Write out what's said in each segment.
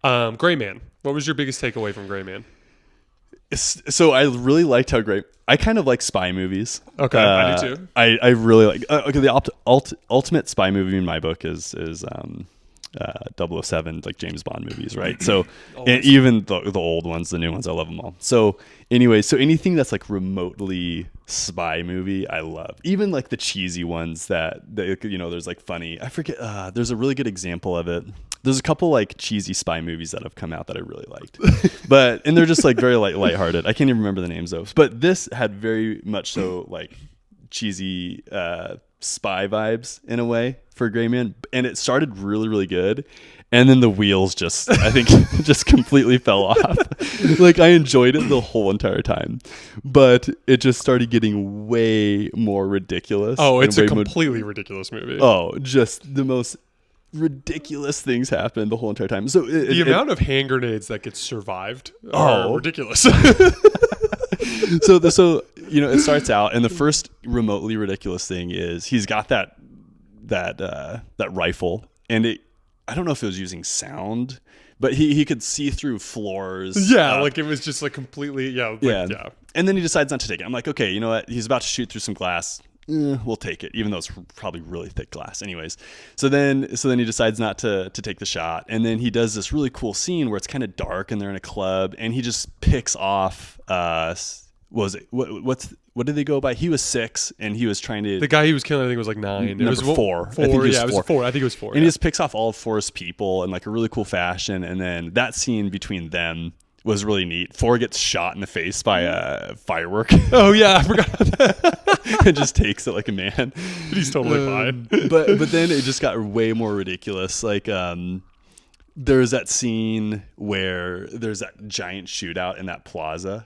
Gray Man. What was your biggest takeaway from Gray Man? So I really liked how great. I kind of like spy movies. Okay, I do too. I really like. Okay, the ultimate spy movie in my book is 007, like James Bond movies, right? So and even the old ones, the new ones, I love them all. So anyway, so anything that's like remotely spy movie, I love. Even like the cheesy ones that there's like funny. I forget. There's a really good example of it. There's a couple like cheesy spy movies that have come out that I really liked, and they're just like very lighthearted. I can't even remember the names of, but this had very much so like cheesy spy vibes in a way for Gray Man, and it started really, really good, and then the wheels just I think just completely fell off. Like I enjoyed it the whole entire time, but it just started getting way more ridiculous. Oh, it's a completely ridiculous movie. Oh, just the most ridiculous things happen the whole entire time. So the amount of hand grenades that get survived are ridiculous. So it starts out, and the first remotely ridiculous thing is he's got that rifle, and I don't know if it was using sound, but he could see through floors. Yeah, like it was just like completely yeah. And then he decides not to take it. I'm like, okay, you know what? He's about to shoot through some glass. We'll take it, even though it's probably really thick glass. Anyways, so then he decides not to take the shot, and then he does this really cool scene where it's kind of dark and they're in a club, and he just picks off. What did they go by? He was 6, and he was trying to. The guy he was killing, I think, was like 9. It was 4. I think it was 4. I think it was 4. And he just picks off all of 4's people in like a really cool fashion, and then that scene between them was really neat. 4 gets shot in the face by a firework. Oh yeah, I forgot that. And just takes it like a man. But he's totally fine. But then it just got way more ridiculous. Like there's that scene where there's that giant shootout in that plaza.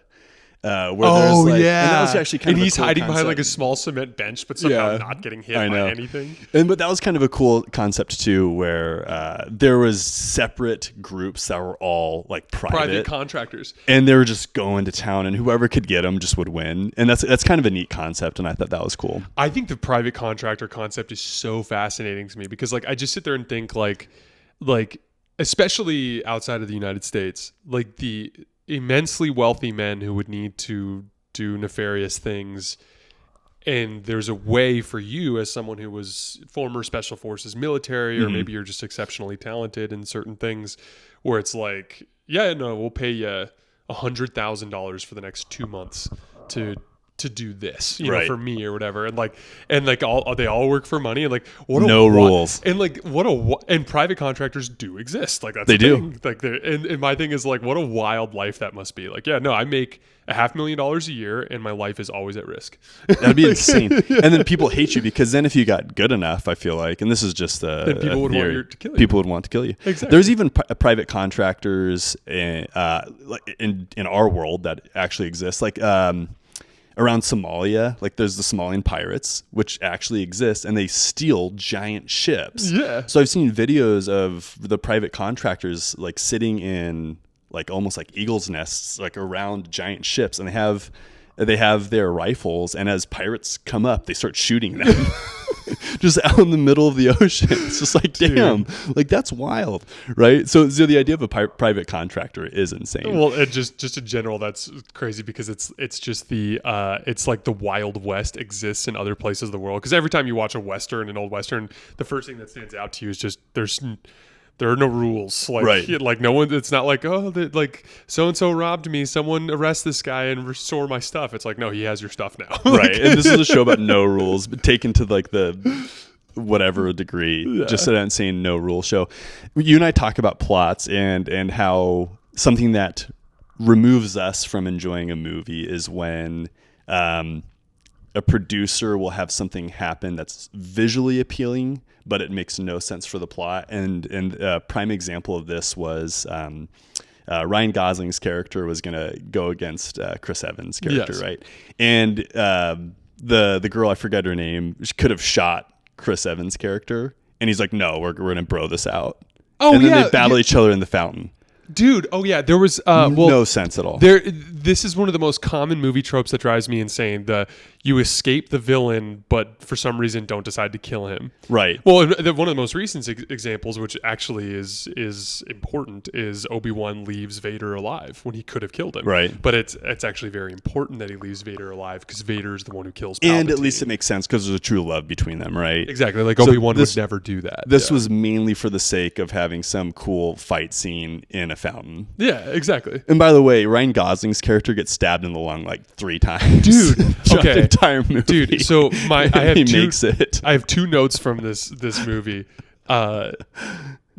Where there's like, yeah, and that was actually kind of he's a cool hiding concept. behind like a small cement bench, but somehow not getting hit by anything. But that was kind of a cool concept too, where there was separate groups that were all like private contractors, and they were just going to town, and whoever could get them just would win. And that's kind of a neat concept, and I thought that was cool. I think the private contractor concept is so fascinating to me because like I just sit there and think like especially outside of the United States, like the immensely wealthy men who would need to do nefarious things, and there's a way for you as someone who was former special forces military, or maybe you're just exceptionally talented in certain things, where it's like, yeah, no, we'll pay you $100,000 for the next 2 months to do this, you know, for me or whatever, and they all work for money, and like rules, and like and private contractors do exist, like that's they do thing. Like and my thing is like, what a wild life that must be. Like, yeah, no, I make $500,000 a year, and my life is always at risk. That'd be insane. And then people hate you because then if you got good enough, I feel like, and this is just then people would want to kill you. People would want to kill you. Exactly. There's even private contractors in our world that actually exist, like around Somalia, like there's the Somalian pirates, which actually exist, and they steal giant ships. Yeah. So I've seen videos of the private contractors like sitting in like almost like eagles' nests, like around giant ships, and they have their rifles, and as pirates come up, they start shooting them. Just out in the middle of the ocean. It's just like, damn, like that's wild, right? So the idea of a private contractor is insane. Well, and just in general, that's crazy because it's just it's like the Wild West exists in other places of the world. Because every time you watch an old Western, the first thing that stands out to you is just there are no rules, like right. Like no one. It's not like, oh, like so and so robbed me. Someone arrest this guy and restore my stuff. It's like, no, he has your stuff now. Right. And this is a show about no rules, but taken to like the whatever degree. Just an insane no rule show. You and I talk about plots and how something that removes us from enjoying a movie is when a producer will have something happen that's visually appealing, but it makes no sense for the plot. And a prime example of this was Ryan Gosling's character was going to go against Chris Evans' character, right? And the girl, I forget her name, she could have shot Chris Evans' character, and he's like, no, we're going to bro this out. Oh, and then they battle each other in the fountain. dude. Oh yeah, there was No sense at all. This is one of the most common movie tropes that drives me insane. You escape the villain, but for some reason don't decide to kill him. Right. Well, one of the most recent examples, which actually is important, is Obi-Wan leaves Vader alive when he could have killed him. Right. But it's actually very important that he leaves Vader alive because Vader's the one who kills Palpatine. And at least it makes sense because there's a true love between them, right? Exactly. Like So Obi-Wan this- would never do that. This was mainly for the sake of having some cool fight scene in a fountain. Yeah, exactly. And by the way, Ryan Gosling's character gets stabbed in the lung like 3 times. Dude, throughout okay. the entire movie. Dude, so I have he two, makes it. I have 2 notes from this movie.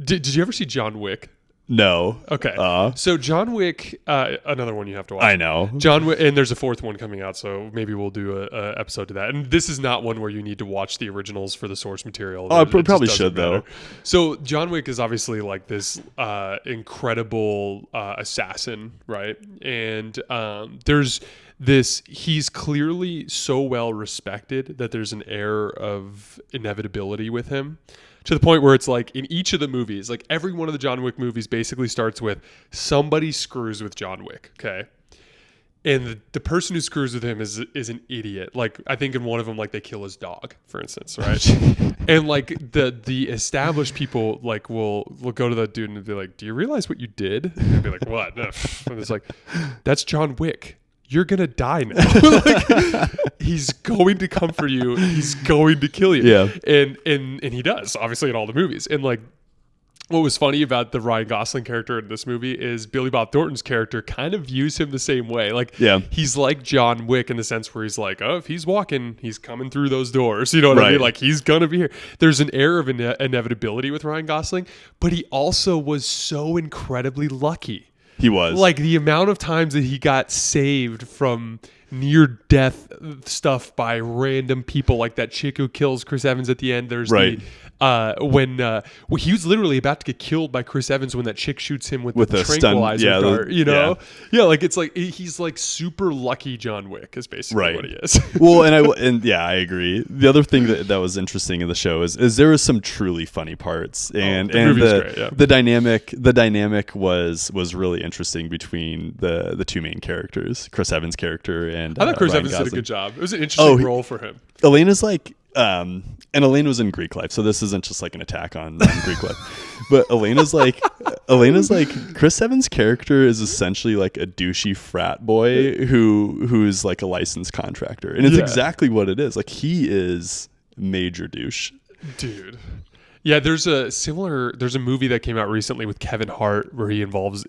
Did you ever see John Wick? No. Okay. So John Wick, another one you have to watch. I know. John Wick, and there's a 4th one coming out, so maybe we'll do a episode to that. And this is not one where you need to watch the originals for the source material. Oh, I It just probably doesn't should, though. matter. So John Wick is obviously like this incredible assassin, right? And there's this. He's clearly so well respected that there's an air of inevitability with him. To the point where it's like in each of the movies, like every one of the John Wick movies basically starts with somebody screws with John Wick, okay? And the person who screws with him is an idiot. Like I think in one of them, like they kill his dog, for instance, right? And like the established people like will go to that dude and be like, "Do you realize what you did?" And he'll be like, "What?" And it's like, "That's John Wick. You're gonna die now." Like, he's going to come for you. He's going to kill you. Yeah. And he does, obviously, in all the movies. And like, what was funny about the Ryan Gosling character in this movie is Billy Bob Thornton's character kind of views him the same way. Like, Yeah. he's like John Wick in the sense where he's like, oh, if he's walking, he's coming through those doors. You know what I mean? Right. Like, he's gonna be here. There's an air of inevitability with Ryan Gosling, but he also was so incredibly lucky. He was. Like the amount of times that he got saved from near death stuff by random people, like that chick who kills Chris Evans at the end. There's Right. when he was literally about to get killed by Chris Evans when that chick shoots him with With the a stun- tranquilizer yeah, dart. You know, like it's like he's like super lucky. John Wick is basically Right. what he is. Well, and I agree. The other thing that was interesting in the show is there was some truly funny parts, and the and movie was the great, yeah. the dynamic was really interesting between the 2 main characters, Chris Evans' character and I thought Chris Ryan Evans did a Gosling. good job. It was an interesting he- role for him. Elena's like, and Elena was in Greek life, so this isn't just like an attack on Greek life. But Elena's like, Chris Evans' character is essentially like a douchey frat boy who's like a licensed contractor, and it's Yeah. exactly what it is. Like he is major douche. Dude. Yeah, there's a movie that came out recently with Kevin Hart where he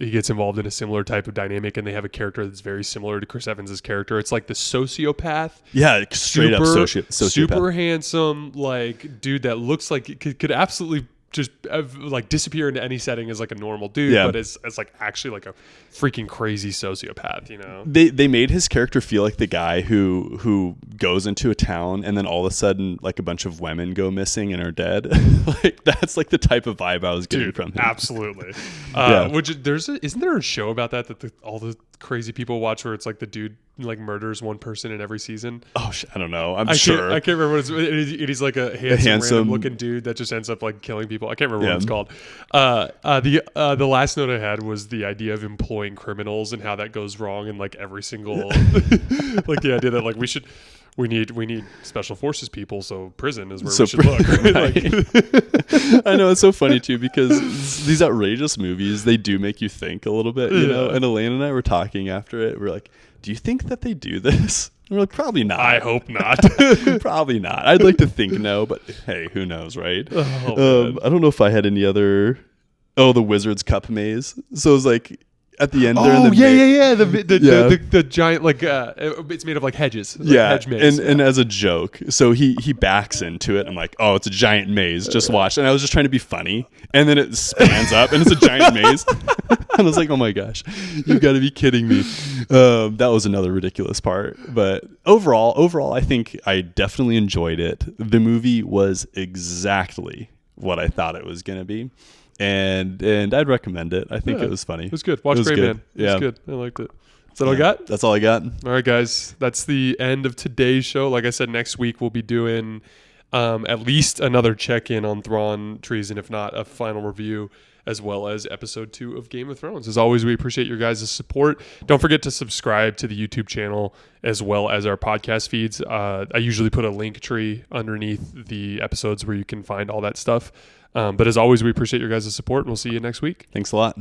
gets involved in a similar type of dynamic, and they have a character that's very similar to Chris Evans's character. It's like the sociopath. Yeah, straight up sociopath. Super handsome, like dude that looks like it could absolutely just like disappear into any setting as like a normal dude, Yeah. but it's like actually like a freaking crazy sociopath, you know? They made his character feel like the guy who goes into a town and then all of a sudden like a bunch of women go missing and are dead. Like that's like the type of vibe I was getting Dude, from him. absolutely. Yeah. Which isn't there a show about that all the crazy people watch where it's like the dude like murders one person in every season? Oh, I don't know. I'm I sure. can't remember what he's like a handsome random looking dude that just ends up like killing people. I can't remember what it's called. The last note I had was the idea of employing criminals and how that goes wrong in like every single like the idea that like we need special forces people, so prison is where we should look. Right? Like, I know, it's so funny too because these outrageous movies, they do make you think a little bit, you know. And Elaine and I were talking after it. We're like, "Do you think that they do this?" And we're like, "Probably not." I hope not. Probably not. I'd like to think no, but hey, who knows, right? Oh, I don't know if I had any other. Oh, the Wizard's Cup maze. So it was like at the end. they're in Oh the yeah. Yeah. The giant like it's made of like hedges. Like Yeah, hedge maze. and as a joke, so he backs into it. I'm like, oh, it's a giant maze. Just watch. And I was just trying to be funny, and then it spans up, and it's a giant maze. And I was like, oh my gosh, you've got to be kidding me. That was another ridiculous part. But overall, I think I definitely enjoyed it. The movie was exactly what I thought it was going to be. And I'd recommend it. I think it was funny. It was good. Watch It was Gray good. Man. It Yeah. was good. I liked it. Is that all I got? That's all I got. All right, guys. That's the end of today's show. Like I said, next week we'll be doing at least another check-in on Thrawn Treason, if not a final review. as well as episode 2 of Game of Thrones. As always, we appreciate your guys' support. Don't forget to subscribe to the YouTube channel as well as our podcast feeds. I usually put a link tree underneath the episodes where you can find all that stuff. But as always, we appreciate your guys' support, and we'll see you next week. Thanks a lot.